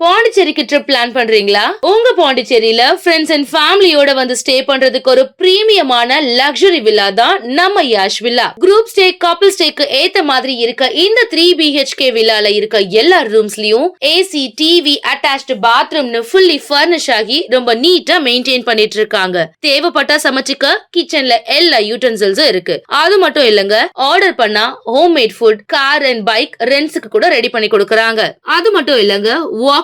பாண்டிச்சேரிக்கு trip plan பண்றீங்களா? உங்க பாண்டிச்சேரியில ஃப்ரெண்ட்ஸ் அண்ட் ஃபேமிலியோட வந்து ஸ்டே பண்றதுக்கு ஒரு பிரீமியமான லக்ஸுரி வில்லா தான் நம்ம Yash villa. Group stay, couple ஸ்டேக்கு ஏத்த மாதிரி இருக்க இந்த 3 BHK வில்லால இருக்க எல்லா ரூம்ஸ்லயும் ஏசி, டிவி, அட்டாச்ட் பாத்ரூம்னு ஃபுல்லி ஃபர்னிஷ் ஆகி ரொம்ப நீட்டா மெயின்டைன் பண்ணிட்டு இருக்காங்க. தேவைப்பட்டா சமைச்சுக்க கிச்சன்ல எல்லா யூட்டன்சில்ஸும் இருக்கு. அது மட்டும் இல்லங்க, ஆர்டர் பண்ணா homemade food, car and bike ரெண்ட்ஸ்க்கு கூட ரெடி பண்ணி கொடுக்கறாங்க. அது மட்டும் இல்லங்க,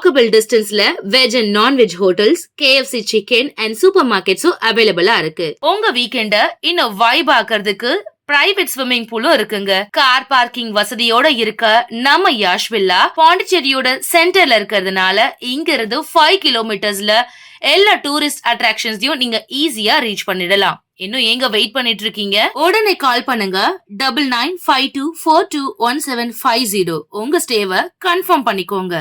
வாக்கபிள் டிஸ்டன்ஸ்ல veg and non veg hotels, KFC chicken and super மார்க்கெட்ஸும் அவைலபிளா இருக்கு. உங்க வீக்கெண்ட இன்னும் வைப் ஆக்குறதுக்கு பிரைவேட் ஸ்விம்மிங் பூலும் இருக்குங்க. கார் பார்க்கிங் வசதியோட இருக்க நம்ம யாஷ் வில்லா பாண்டிச்சேரியோட சென்டர்ல இருக்கிறதுனால இங்க இருந்து 5 கிலோமீட்டர்ஸ்ல எல்லா டூரிஸ்ட் அட்ராக்ஷன்ஸையும் நீங்க ஈஸியா ரீச் பண்ணிடலாம். இன்னும் எங்க வெயிட் பண்ணிட்டு இருக்கீங்க? உடனே கால் பண்ணுங்க 9952421750. உங்க ஸ்டேவை கன்ஃபார்ம் பண்ணிக்கோங்க.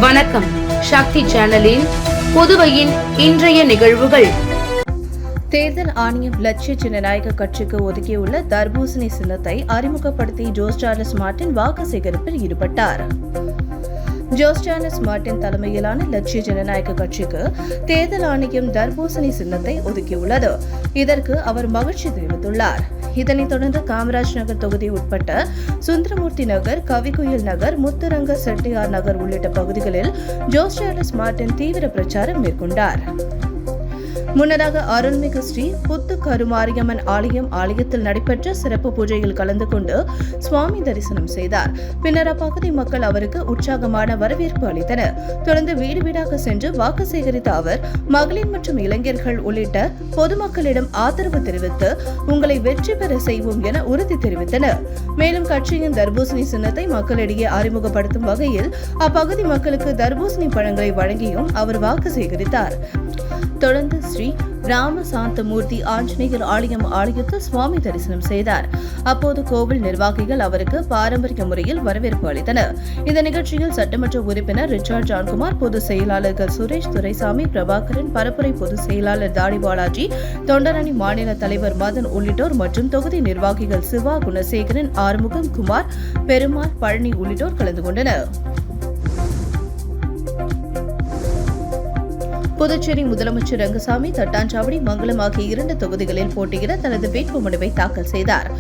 வணக்கம். சக்தி சேனலில் புதுவையின் இன்றைய நிகழ்வுகள். தேர்தல் ஆணையம் லட்சிய ஜனநாயக கட்சிக்கு ஒதுக்கியுள்ள தர்பூசணி சின்னத்தை அறிமுகப்படுத்தி ஜோஸ் சார்லஸ் மார்ட்டின் வாக்கு சேகரிப்பில் ஈடுபட்டார். ஜோஸ் சார்லஸ் மார்ட்டின் தலைமையிலான லட்சிய ஜனநாயக கட்சிக்கு தேர்தல் ஆணையம் தர்பூசணி சின்னத்தை ஒதுக்கியுள்ளது. இதற்கு அவர் மகிழ்ச்சி தெரிவித்துள்ளார். இதனைத் தொடர்ந்து காமராஜ் நகர் தொகுதி உட்பட்ட சுந்தரமூர்த்தி நகர், கவிக்குயில் நகர், முத்துரங்க செட்டியார் நகர் உள்ளிட்ட பகுதிகளில் ஜோஸ் சார்லஸ் மார்ட்டின் தீவிர பிரச்சாரம் மேற்கொண்டார். முன்னதாக அருள்மிகு ஸ்ரீ புத்து கருமாரியம்மன் ஆலயத்தில் நடைபெற்ற சிறப்பு பூஜையில் கலந்து கொண்டு சுவாமி தரிசனம் செய்தார். பின்னர் அப்பகுதி மக்கள் அவருக்கு உற்சாகமான வரவேற்பு அளித்தனர். தொடர்ந்து வீடு வீடாக சென்று வாக்கு சேகரித்த அவர் மகளிர் மற்றும் இளைஞர்கள் உள்ளிட்ட பொதுமக்களிடம் ஆதரவு தெரிவித்து உங்களை வெற்றி பெற செய்வோம் என உறுதி தெரிவித்தனர். மேலும் கட்சியின் தர்பூசணி சின்னத்தை மக்களிடையே அறிமுகப்படுத்தும் வகையில் அப்பகுதி மக்களுக்கு தர்பூசணி பழங்களை வழங்கியும் அவர் வாக்கு சேகரித்தார். தொடர்ந்து ஸ்ரீ ராமசாந்தமூர்த்தி ஆஞ்சநேயர் ஆலயத்தில் சுவாமி தரிசனம் செய்தார். அப்போது கோவில் நிர்வாகிகள் அவருக்கு பாரம்பரிய முறையில் வரவேற்பு அளித்தனர். இந்த நிகழ்ச்சியில் சட்டமன்ற உறுப்பினர் ரிச்சர்ட் ஜான்குமார், பொதுச் செயலாளர்கள் சுரேஷ், துரைசாமி, பிரபாகரன், பரப்புரை பொதுச் செயலாளர் தாடி பாலாஜி, தொண்டரணி மாநில தலைவர் மதன் உள்ளிட்டோர் மற்றும் தொகுதி நிர்வாகிகள் சிவா, குணசேகரன், ஆறுமுகம், குமார், பெருமாள், பழனி உள்ளிட்டோர் கலந்து கொண்டனர். புதுச்சேரி முதலமைச்சர் ரங்கசாமி தட்டாஞ்சாவடி, மங்கலம் ஆகிய 2 தொகுதிகளில் போட்டியிட தனது வேட்புமனுவை தாக்கல் செய்தார்.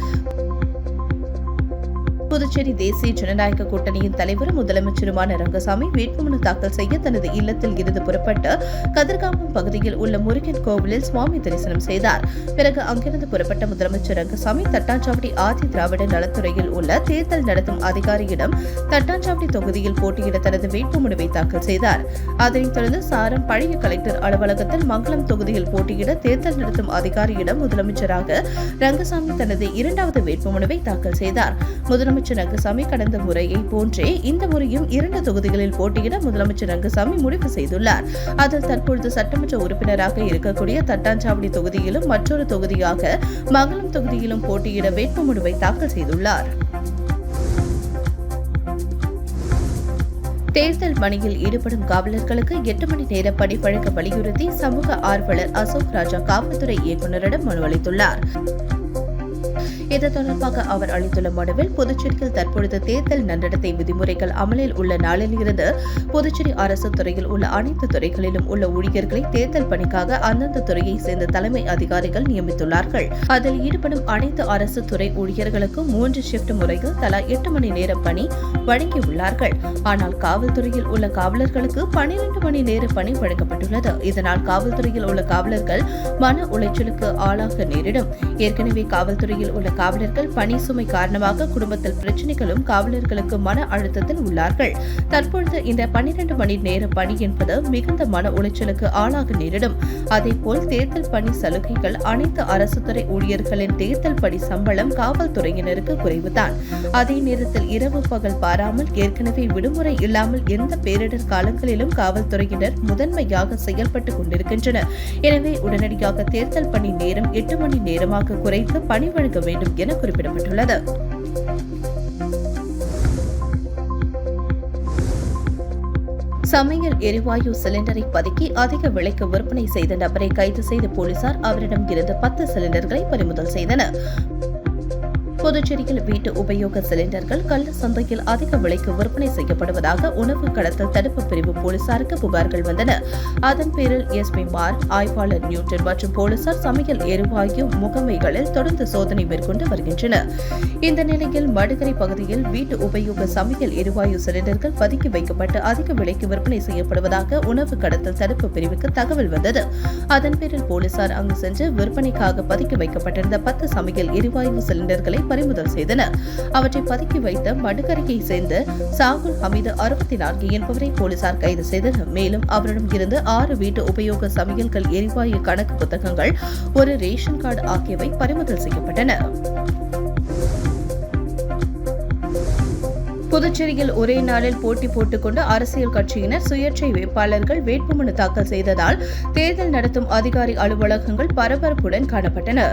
புதுச்சேரி தேசிய ஜனநாயக கூட்டணியின் தலைவரும் முதலமைச்சருமான ரங்கசாமி வேட்புமனு தாக்கல் செய்ய தனது இல்லத்தில் இருந்து புறப்பட்டு கதிர்காமம் பகுதியில் உள்ள முருகன் கோவிலில் சுவாமி தரிசனம் செய்தார். பிறகு அங்கிருந்து புறப்பட்ட முதலமைச்சர் ரங்கசாமி தட்டாஞ்சாவடி ஆதி திராவிட நலத்துறையில் உள்ள தேர்தல் நடத்தும் அதிகாரியிடம் தட்டாஞ்சாவடி தொகுதியில் போட்டியிட தனது வேட்புமனுவை தாக்கல் செய்தார். அதனைத் தொடர்ந்து சாரம் பழைய கலெக்டர் அலுவலகத்தில் மங்கலம் தொகுதியில் போட்டியிட தேர்தல் நடத்தும் அதிகாரியிடம் முதலமைச்சராக ரங்கசாமி தனது 2வது வேட்புமனுவை தாக்கல் செய்தார். முதலமைச்சர் ரங்கசாமி கடந்த முறையை போன்றே இந்த முறையும் 2 தொகுதிகளில் போட்டியிட முதலமைச்சர் ரங்கசாமி முடிவு செய்துள்ளார். அதில் தற்பொழுது சட்டமன்ற உறுப்பினராக இருக்கக்கூடிய தட்டாஞ்சாவடி தொகுதியிலும் மற்றொரு தொகுதியாக மங்கலம் தொகுதியிலும் போட்டியிட வேட்புமனுவை தாக்கல் செய்துள்ளார். தேர்தல் பணியில் ஈடுபடும் காவலர்களுக்கு 8 மணி நேர பணி வழங்க வலியுறுத்தி சமூக ஆர்வலர் அசோக் ராஜா காவல்துறை இயக்குநரிடம் மனு அளித்துள்ளார். இது தொடர்பாக அவர் அளித்துள்ள மனுவில் புதுச்சேரியில் தற்பொழுது தேர்தல் நன்னடத்தை விதிமுறைகள் அமலில் உள்ள நாளில் இருந்து புதுச்சேரி அரசு துறையில் உள்ள அனைத்து துறைகளிலும் உள்ள ஊழியர்களை தேர்தல் பணிக்காக அந்தந்த துறையை சேர்ந்த தலைமை அதிகாரிகள் நியமித்துள்ளார்கள். அதில் ஈடுபடும் அனைத்து அரசு துறை ஊழியர்களுக்கும் 3 ஷிப்ட் முறையில் தலா 8 மணி நேர பணி வழங்கியுள்ளார்கள். ஆனால் காவல்துறையில் உள்ள காவலர்களுக்கு 12 மணி நேர பணி வழங்கப்பட்டுள்ளது. இதனால் காவல்துறையில் உள்ள காவலர்கள் மன உளைச்சலுக்கு ஆளாக நேரிடும். ஏற்கனவே காவல்துறையில் உள்ள காவலர்கள் பணி சுமை காரணமாக குடும்பத்தில் பிரச்சினைகளும் காவலர்களுக்கு மன அழுத்தத்தில் உள்ளார்கள். தற்பொழுது இந்த 12 மணி நேர பணி என்பது மிகுந்த மன உளைச்சலுக்கு ஆளாக நேரிடும். அதேபோல் தேர்தல் பணி சலுகைகள் அனைத்து அரசு துறை ஊழியர்களின் தேர்தல் பணி சம்பளம் காவல்துறையினருக்கு குறைவுதான். அதே நேரத்தில் இரவு பகல் பாராமல் ஏற்கனவே விடுமுறை இல்லாமல் எந்த பேரிடர் காலங்களிலும் காவல்துறையினர் முதன்மையாக செயல்பட்டுக் கொண்டிருக்கின்றனர். எனவே உடனடியாக தேர்தல் பணி நேரம் 8 மணி நேரமாக குறைத்து பணி வழங்க வேண்டும் என குறிப்பிடப்பட்டுள்ளது. சமையல் எரிவாயு சிலிண்டரை பதுக்கி அதிக விலைக்கு விற்பனை செய்த நபரை கைது செய்த போலீசார் அவரிடம் இருந்து 10 சிலிண்டர்களை பறிமுதல் செய்தனர். புதுச்சேரியில் வீட்டு உபயோக சிலிண்டர்கள் கள்ள சந்தையில் அதிக விலைக்கு விற்பனை செய்யப்படுவதாக உணவு கடத்தல் தடுப்பு பிரிவு போலீசாருக்கு புகார்கள் வந்தன. அதன் பேரில் எஸ்பி மார்க், ஆய்வாளர் நியூட்டன் மற்றும் போலீசார் சமையல் எரிவாயு முகமைகளில் தொடர்ந்து சோதனை மேற்கொண்டு வருகின்றனர். இந்த நிலையில் மடுகரை பகுதியில் வீட்டு உபயோக சமையல் எரிவாயு சிலிண்டர்கள் பதுக்கி வைக்கப்பட்டு அதிக விலைக்கு விற்பனை செய்யப்படுவதாக உணவு கடத்தல் தடுப்பு பிரிவுக்கு தகவல் வந்தது. அதன் பேரில் போலீசார் அங்கு சென்று விற்பனைக்காக பதுக்கி வைக்கப்பட்டிருந்த 10 சமையல் எரிவாயு சிலிண்டர்களை பறிமுதல் செய்தனர். அவற்றை பதுக்கி வைத்த மடுகரையை சேர்ந்த சாகுல் ஹமீது 64 என்பவரை போலீசார் கைது செய்தனர். மேலும் அவரிடம் இருந்து 6 வீட்டு உபயோக சமையல்கள் எரிவாயு கணக்கு புத்தகங்கள், ஒரு ரேஷன் கார்டு ஆகியவை பறிமுதல் செய்யப்பட்டன. புதுச்சேரியில் ஒரே நாளில் போட்டி போட்டுக்கொண்டு அரசியல் கட்சியினர் சுயேட்சை வேட்பாளர்கள் வேட்புமனு தாக்கல் செய்ததால் தேர்தல் நடத்தும் அதிகாரி அலுவலகங்கள் பரபரப்புடன் காணப்பட்டன.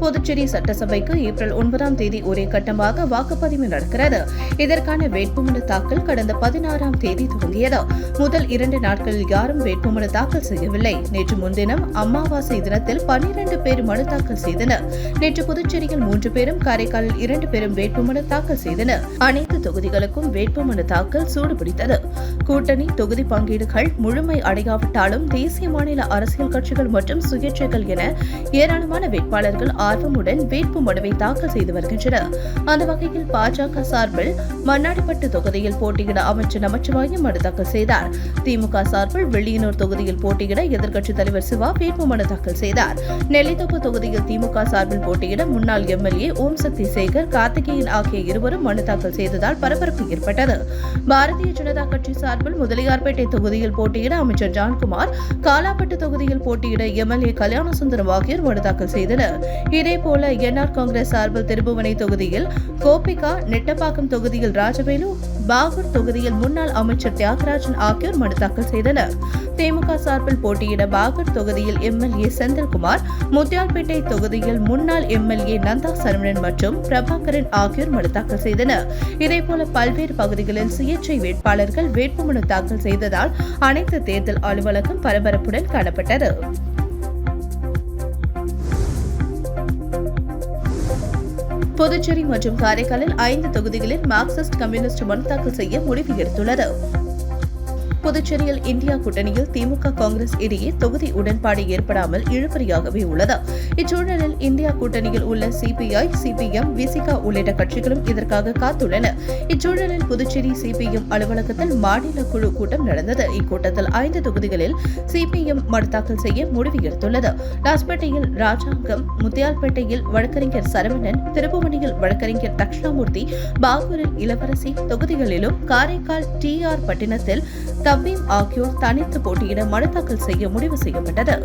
புதுச்சேரி சட்டசபைக்கு ஏப்ரல் 9ஆம் தேதி ஒரே கட்டமாக வாக்குப்பதிவு நடக்கிறது. இதற்கான வேட்புமனு தாக்கல் கடந்த 16ஆம் தேதி துவங்கியது. முதல் 2 நாட்களில் யாரும் வேட்புமனு தாக்கல் செய்யவில்லை. நேற்று முன்தினம் அமாவாசை தினத்தில் 12 பேர் மனு தாக்கல் செய்தனர். நேற்று புதுச்சேரியில் 3 பேரும், காரைக்காலில் 2 பேரும் வேட்புமனு தாக்கல் செய்தனர். அனைத்து தொகுதிகளுக்கும் வேட்புமனு தாக்கல் சூடுபிடித்தது. கூட்டணி தொகுதி பங்கீடுகள் முழுமை அடையாவிட்டாலும் தேசிய மாநில அரசியல் கட்சிகள் மற்றும் சுயேட்சைகள் என ஏராளமான வேட்பாளர்கள் ஆர்வமுடன் வேட்பு மனுவை தாக்கல் செய்து வருகின்றனர். அந்த வகையில் பாஜக சார்பில் மண்ணாடிப்பட்டு தொகுதியில் போட்டியிட அமைச்சர் நமச்சிவாயம் மனு தாக்கல் செய்தார். திமுக சார்பில் வெள்ளியனூர் தொகுதியில் போட்டியிட எதிர்க்கட்சித் தலைவர் சிவா வேட்பு மனு தாக்கல் செய்தார். நெல்லித்தோப்பு தொகுதியில் திமுக சார்பில் போட்டியிட முன்னாள் எம்எல்ஏ ஓம் சக்தி சேகர், கார்த்திகேயன் ஆகிய இருவரும் மனு தாக்கல் செய்ததால் பரபரப்பு ஏற்பட்டது. பாரதிய ஜனதா கட்சி சார்பில் முதலியார்பேட்டை தொகுதியில் போட்டியிட அமைச்சர் ஜான்குமார், காலாப்பட்டு தொகுதியில் போட்டியிட எம்எல்ஏ கல்யாணசுந்தரம் ஆகியோர் மனு தாக்கல் செய்தனர். இதேபோல என்ஆர் காங்கிரஸ் சார்பில் திருபுவனை தொகுதியில் கோபிகா, நெட்டப்பாக்கம் தொகுதியில் ராஜவேலு, பாகூர் தொகுதியில் முன்னாள் அமைச்சர் தியாகராஜன் ஆகியோர் மனு தாக்கல் செய்தனர். திமுக சார்பில் போட்டியிட பாகூர் தொகுதியில் எம்எல்ஏ செந்தில்குமார், முத்தியால்பேட்டை தொகுதியில் முன்னாள் எம்எல்ஏ நந்தா சரவணன் மற்றும் பிரபாகரன் ஆகியோர் மனு தாக்கல் செய்தனர். இதேபோல பல்வேறு பகுதிகளில் சுயேட்சை வேட்பாளர்கள் வேட்புமனு தாக்கல் செய்ததால் அனைத்து தேர்தல் அலுவலகம் பரபரப்புடன் காணப்பட்டது. புதுச்சேரி மற்றும் காரைக்காலில் 5 தொகுதிகளில் மார்க்சிஸ்ட் கம்யூனிஸ்ட் மனு தாக்கல் செய்ய முடிவு எடுத்துள்ளது. புதுச்சேரியில் இந்தியா கூட்டணியில் திமுக, காங்கிரஸ் இடையே தொகுதி உடன்பாடு ஏற்படாமல் இழுபறியாகவே உள்ளது. இச்சூழலில் இந்தியா கூட்டணியில் உள்ள சிபிஐ, சிபிஎம், விசிகா உள்ளிட்ட கட்சிகளும் இதற்காக காத்துள்ளன. இச்சூழலில் புதுச்சேரி சிபிஎம் அலுவலகத்தில் மாநில குழு கூட்டம் நடந்தது. இக்கூட்டத்தில் 5 தொகுதிகளில் சிபிஎம் மனு தாக்கல் செய்ய முடிவு எடுத்துள்ளது. லாஸ்பேட்டையில் ராஜாங்கம், முத்தியால்பேட்டையில் வழக்கறிஞர் சரவணன், திருப்புவனியில் வழக்கறிஞர் தட்சிணாமூர்த்தி, பாகூரில் இளவரசி தொகுதிகளிலும் காரைக்கால் டிஆர் பட்டினத்தில் தபீம் ஆகியோர் தனித்து போட்டியிட மனு தாக்கல் செய்ய முடிவு செய்யப்பட்டது.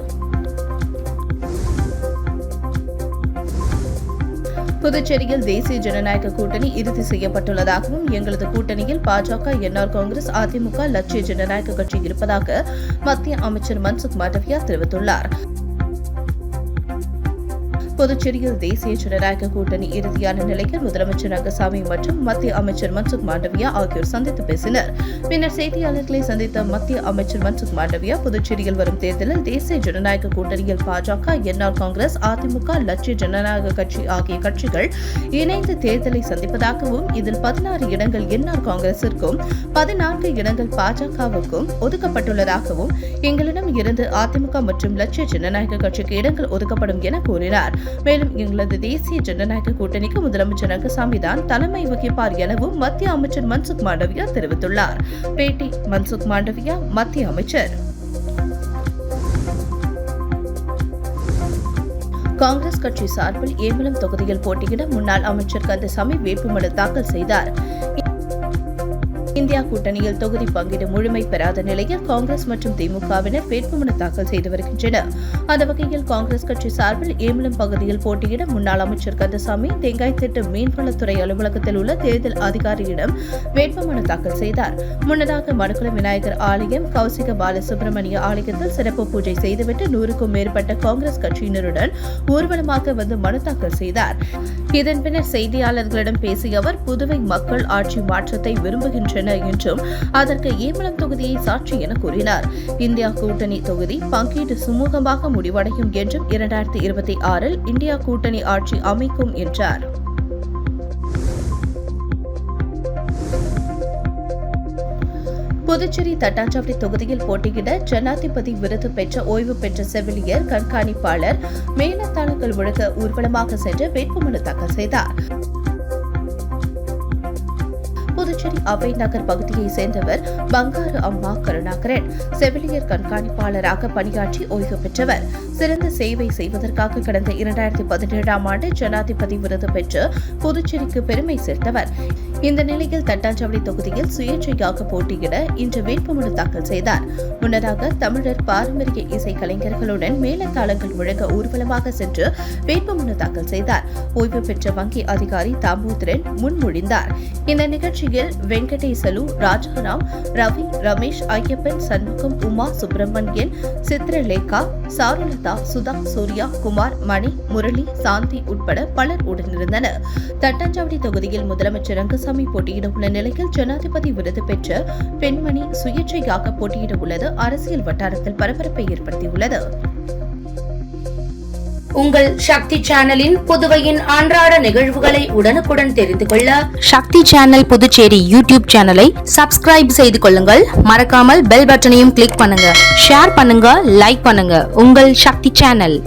புதுச்சேரியில் தேசிய ஜனநாயக கூட்டணி இறுதி செய்யப்பட்டுள்ளதாகவும் எங்களது கூட்டணியில் பாஜக, என்ஆர் காங்கிரஸ், அதிமுக, லட்சிய ஜனநாயக கட்சி இருப்பதாக மத்திய அமைச்சர் மன்சுக் மாண்டவியா தெரிவித்துள்ளார். புதுச்சேரியில் தேசிய ஜனநாயக கூட்டணி இறுதியான நிலையில் முதலமைச்சர் ரங்கசாமி மற்றும் மத்திய அமைச்சர் மன்சுக் மாண்டவியா ஆகியோர் சந்தித்து பேசினர். பின்னர் செய்தியாளர்களை சந்தித்த மத்திய அமைச்சர் மன்சுக் மாண்டவியா, புதுச்சேரியில் வரும் தேர்தலில் தேசிய ஜனநாயக கூட்டணியில் பாஜக, என்ஆர் காங்கிரஸ், அதிமுக, லட்சிய ஜனநாயக கட்சி ஆகிய கட்சிகள் இணைந்து தேர்தலை சந்திப்பதாகவும் இதில் 16 இடங்கள் என்ஆர் காங்கிரசிற்கும் 14 இடங்கள் பாஜகவுக்கும் ஒதுக்கப்பட்டுள்ளதாகவும் எங்களிடம் இருந்து அதிமுக மற்றும் லட்சிய ஜனநாயக கட்சிக்கு இடங்கள் ஒதுக்கப்படும் என கூறினார். மேலும் எங்களது தேசிய ஜனநாயக கூட்டணிக்கு முதலமைச்சர் ரங்கசாமி தான் தலைமை வகிப்பார் எனவும் மத்திய அமைச்சர் மன்சுக் மாண்டவியா தெரிவித்துள்ளார். பேட்டி மன்சுக் மாண்டவியா, மத்திய அமைச்சர். காங்கிரஸ் கட்சி சார்பில் ஏம்பலம் தொகுதியில் போட்டியிட முன்னாள் அமைச்சர் கந்தசாமி வேட்புமனு தாக்கல் செய்தார். இந்தியா கூட்டணியில் தொகுதி பங்கீடு முழுமை பெறாத நிலையில் காங்கிரஸ் மற்றும் திமுகவினர் வேட்புமனு தாக்கல் செய்து வருகின்றனர். அந்த வகையில் காங்கிரஸ் கட்சி சார்பில் ஏமலம் பகுதியில் போட்டியிட முன்னாள் அமைச்சர் கந்தசாமி தேங்காய்த்திட்டு மீன்வளத்துறை அலுவலகத்தில் உள்ள தேர்தல் அதிகாரியிடம் வேட்புமனு தாக்கல் செய்தார். முன்னதாக மடுக்குளம் விநாயகர் ஆலயம், கௌசிக பாலசுப்ரமணிய ஆலயத்தில் சிறப்பு பூஜை செய்துவிட்டு 100க்கும் மேற்பட்ட காங்கிரஸ் கட்சியினருடன் ஊர்வலமாக வந்து மனு தாக்கல் செய்தார். இதன் பின்னர் செய்தியாளர்களிடம் பேசிய அவர், புதுவை மக்கள் ஆட்சி மாற்றத்தை விரும்புகின்றனர் என்றும் அதற்கு ஏமலம் தொகுதியை சாட்சி என கூறினார். இந்தியா கூட்டணி தொகுதி பங்கீடு சுமூகமாக முடிவடையும் என்றும் 2026 இந்தியா கூட்டணி ஆட்சி அமைக்கும் என்றார். புதுச்சேரி தட்டாஞ்சாவடி தொகுதியில் போட்டியிட ஜனாதிபதி விருது பெற்ற ஓய்வு பெற்ற செவிலியர் கண்காணிப்பாளர் மேலத்தாளங்கள் முழங்க ஊர்வலமாக சென்று வேட்புமனு தாக்கல் செய்தார். புதுச்சேரி அவை நகர் பகுதியைச் சேர்ந்தவர் பங்காரு அம்மா கருணாகரன். செவிலியர் கண்காணிப்பாளராக பணியாற்றி ஓய்வு பெற்றவர். சிறந்த சேவை செய்வதற்காக கடந்த 2017ஆம் ஆண்டு ஜனாதிபதி விருது பெற்று புதுச்சேரிக்கு பெருமை சேர்த்தவர். இந்த நிலையில் தட்டாஞ்சாவடி தொகுதியில் சுயேட்சையாக போட்டியிட இன்று வேட்புமனு தாக்கல் செய்தார். முன்னதாக தமிழர் பாரம்பரிய இசை கலைஞர்களுடன் மேளதாளங்கள் முழங்க ஊர்வலமாக சென்று வேட்புமனு தாக்கல் செய்தார். ஓய்வு பெற்ற வங்கி அதிகாரி தாமோதரன் முன்மொழிந்தார். இந்த நிகழ்ச்சியில் வெங்கடேசலு, ராஜாராம், ரவி, ரமேஷ், ஐயப்பன், சண்முகம், உமா சுப்பிரமணியன், சித்ரலேகா, சாருலதா, சுதா, சூர்யா, குமார், மணி, முரளி, சாந்தி உட்பட பலர் உடனிருந்தனர். தட்டாஞ்சாவடி தொகுதியில் முதலமைச்சர் ரங்கசாமி போட்டியிட உள்ள நிலையில் ஜனாதிபதி விருது பெற்ற பெண்மணி சுயேட்சையாக போட்டியிட உள்ளது அரசியல் வட்டாரத்தில் பரபரப்பை ஏற்படுத்தியுள்ளது. உங்கள் சக்தி சேனலின் புதுவையின் அன்றாட நிகழ்வுகளை உடனுக்குடன் தெரிந்து கொள்ள சக்தி சேனல் புதுச்சேரி யூடியூப் சேனலை சப்ஸ்கிரைப் செய்து கொள்ளுங்கள். மறக்காமல் பெல் பட்டனையும் கிளிக் பண்ணுங்க. ஷேர் பண்ணுங்க, லைக் பண்ணுங்க. உங்கள் சக்தி சேனல்.